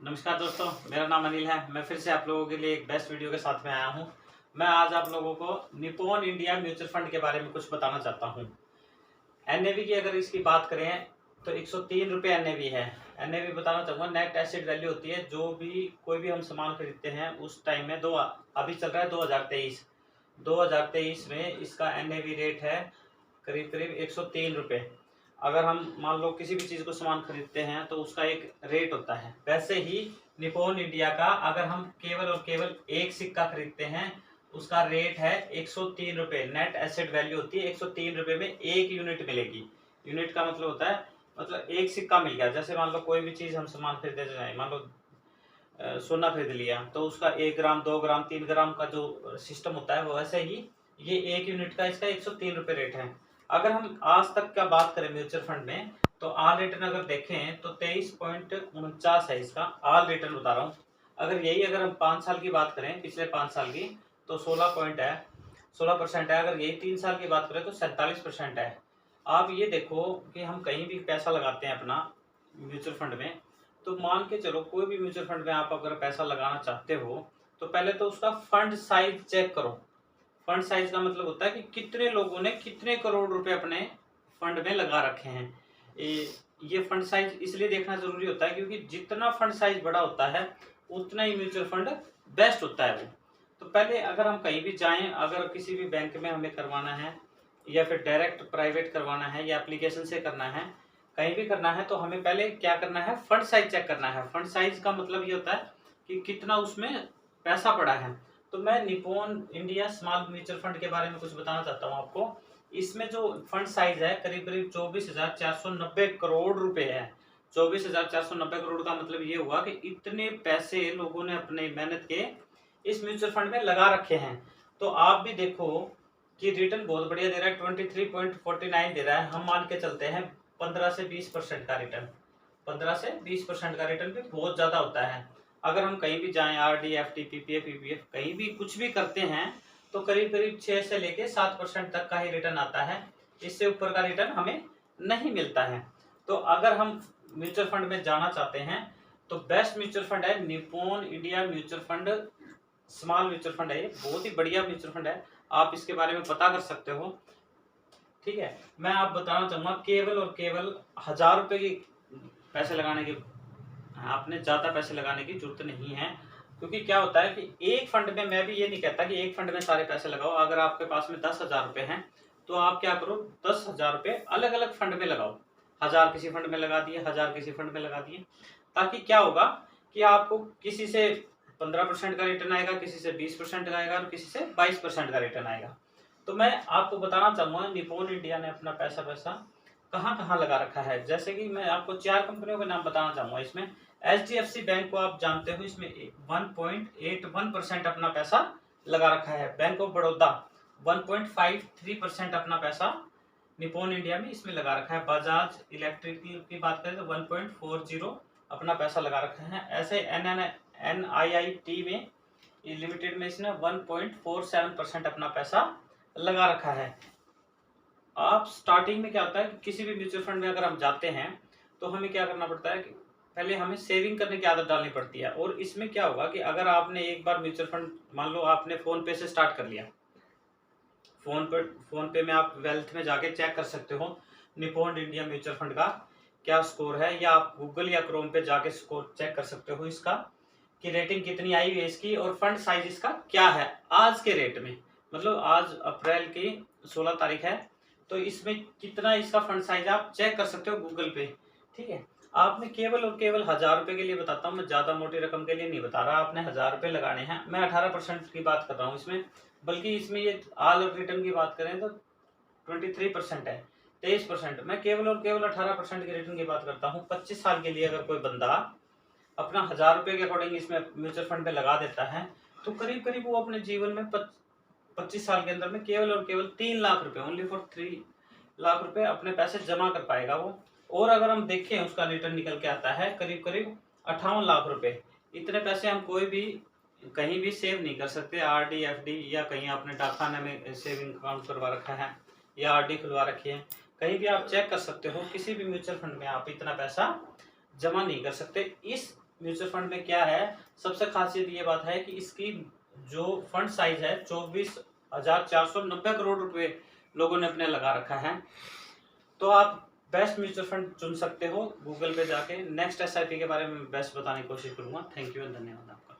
नमस्कार दोस्तों, मेरा नाम अनिल है। मैं फिर से आप लोगों के लिए एक बेस्ट वीडियो के साथ में आया हूं। मैं आज आप लोगों को निप्पॉन इंडिया म्यूचुअल फंड के बारे में कुछ बताना चाहता हूं। एनएवी की अगर इसकी बात करें तो 103 रुपये एनएवी है। एनएवी बताना चाहूँगा, नेट एसेट वैल्यू होती है। जो भी कोई भी हम सामान खरीदते हैं उस टाइम में अभी चल रहा है 2023 में इसका एनएवी रेट है करीब करीब 103 रुपये। अगर हम मान लो किसी भी चीज़ को सामान खरीदते हैं तो उसका एक रेट होता है। वैसे ही निप्पॉन इंडिया का अगर हम केवल और केवल एक सिक्का खरीदते हैं उसका रेट है 103 रुपये। नेट एसेट वैल्यू होती है 103 रुपये में एक यूनिट मिलेगी। यूनिट का मतलब होता है मतलब एक सिक्का मिल गया। जैसे मान लो कोई भी चीज़ हम सामान खरीदते जाए, मान लो सोना खरीद लिया तो उसका 1 ग्राम 2 ग्राम 3 ग्राम का जो सिस्टम होता है वो वैसे ही ये एक यूनिट का इसका 103 रुपये रेट है। अगर हम आज तक का बात करें म्यूचुअल फंड में तो आल रिटर्न अगर देखें तो 23.49 है इसका। आल रिटर्न बता रहा हूँ। अगर हम 5 साल की बात करें, पिछले 5 साल की, तो 16% है। अगर यही 3 साल की बात करें तो 47% है। आप ये देखो कि हम कहीं भी पैसा लगाते हैं अपना म्यूचुअल फंड में, तो मान के चलो कोई भी म्यूचुअल फंड में आप अगर पैसा लगाना चाहते हो तो पहले तो उसका फंड साइज चेक करो। फंड साइज का मतलब होता है कि कितने लोगों ने कितने करोड़ रुपए अपने फंड में लगा रखे हैं। ये फंड साइज इसलिए देखना जरूरी होता है क्योंकि जितना फंड साइज बड़ा होता है उतना ही म्यूचुअल फंड बेस्ट होता है वो। तो पहले अगर हम कहीं भी जाएं, अगर किसी भी बैंक में हमें करवाना है या फिर डायरेक्ट प्राइवेट करवाना है या एप्लीकेशन से करना है, कहीं भी करना है, तो हमें पहले क्या करना है, फंड साइज चेक करना है। फंड साइज का मतलब ये होता है कि कितना उसमें पैसा पड़ा है। तो मैं Nippon India small mutual fund के बारे में कुछ बताना चाहता हूँ आपको। इसमें जो फंड साइज है करीब करीब 24,490 करोड़ रुपए है। 24,490 करोड़ का मतलब ये हुआ कि इतने पैसे लोगों ने अपने मेहनत के इस म्यूचुअल फंड में लगा रखे हैं। तो आप भी देखो कि रिटर्न बहुत बढ़िया दे रहा है, 23.49 दे रहा है। हम मान के चलते हैं 15 से 20% का रिटर्न। 15 से 20% का रिटर्न भी बहुत ज्यादा होता है। अगर हम कहीं भी जाएं, आरडी, एफडी, पीपीएफ, ईपीएफ, कहीं भी कुछ भी करते हैं तो करीब करीब 6 से लेके 7% तक का ही रिटर्न आता है। इससे ऊपर का रिटर्न हमें नहीं मिलता है। तो अगर हम म्यूचुअल फंड में जाना चाहते हैं तो बेस्ट म्यूचुअल फंड है Nippon India mutual fund small mutual fund है। ये बहुत ही बढ़िया म्यूचुअल फंड है, आप इसके बारे में पता कर सकते हो। ठीक है, मैं आप बताना चाहूंगा केवल और केवल 1000 रुपए की पैसे लगाने की, आपने ज्यादा पैसे लगाने की जरूरत नहीं है। क्योंकि क्या होता है कि एक फंड में, मैं भी ये नहीं कहता कि एक फंड में सारे पैसे लगाओ। अगर आपके पास में 10,000 रुपए हैं तो आप क्या करो, 10,000 रुपए अलग अलग फंड में लगाओ। 1000 किसी फंड में लगा दिए, 1000 किसी फंड में लगा दिए, ताकि क्या होगा कि आपको किसी से 15% का रिटर्न आएगा, किसी से 20% का आएगा और किसी से 22% का रिटर्न आएगा। तो मैं आपको बताना चाहूंगा निप्पॉन इंडिया ने अपना पैसा कहाँ कहाँ लगा रखा है। जैसे कि मैं आपको 4 कंपनियों के नाम बताना चाहूंगा। इसमें HDFC बैंक को आप जानते हो, इसमें 1.81% अपना पैसा लगा रखा है। बैंक ऑफ बड़ौदा 1.53% अपना पैसा निप्पॉन इंडिया में इसमें लगा रखा है। बजाज इलेक्ट्रिक की बात करें तो 1.40 अपना पैसा लगा रखा है। ऐसे NIIT में लिमिटेड में इसने 1.47% अपना पैसा लगा रखा है। आप स्टार्टिंग में क्या होता है कि किसी भी म्यूचुअल फंड में अगर हम जाते हैं तो हमें क्या करना पड़ता है कि पहले हमें सेविंग करने की आदत डालनी पड़ती है। और इसमें क्या होगा कि अगर आपने एक बार म्यूचुअल फंड, मान लो आपने फोन पे से स्टार्ट कर लिया, फोन पे में आप वेल्थ में जाके चेक कर सकते हो निप्पॉन इंडिया म्यूचुअल फंड का क्या स्कोर है, या आप गूगल या क्रोम पे जाके स्कोर चेक कर सकते हो इसका कि रेटिंग कितनी आई हुई है इसकी और फंड साइज इसका क्या है आज के रेट में। मतलब आज अप्रैल की 16 तारीख है, तो इसमें कितना इसका फंड साइज आप चेक कर सकते हो गूगल पे। ठीक है, आपने केवल और केवल 1000 रुपए के लिए बताता हूँ, मैं ज्यादा मोटी रकम के लिए नहीं बता रहा। आपने 1000 रुपए लगाने हैं, मैं 18% की बात कर रहा हूँ इसमें, बल्कि इसमें ये ऑल रिटर्न की बात करें तो 23% है, 23%। मैं केवल और केवल 18% के रिटर्न की बात करता हूँ। 25 साल के लिए अगर कोई बंदा अपना 1000 रुपए के अकॉर्डिंग इसमें म्यूचुअल फंड में लगा देता है तो करीब करीब वो अपने जीवन में 25 साल के अंदर में केवल और केवल 3 लाख रुपए, ओनली फॉर 3 लाख रुपए अपने पैसे जमा कर पाएगा वो। और अगर हम देखें उसका रिटर्न निकल के आता है करीब करीब 58 लाख रुपए। इतने पैसे हम कोई भी कहीं भी सेव नहीं कर सकते। आरडी, एफडी या कहीं आपने डाकखाने में सेविंग अकाउंट करवा रखा है या आरडी खुलवा रखी है, कहीं भी आप चेक कर सकते हो किसी भी म्यूचुअल फंड में आप इतना पैसा जमा नहीं कर सकते। इस म्यूचुअल फंड में क्या है, सबसे खासियत ये बात है कि इसकी जो फंड साइज है 24,490 करोड़ रुपए लोगों ने अपने लगा रखा है। तो आप बेस्ट म्यूचुअल फंड चुन सकते हो गूगल पे जाके। नेक्स्ट SIP के बारे में बेस्ट बताने की कोशिश करूंगा। थैंक यू एंड धन्यवाद आपका।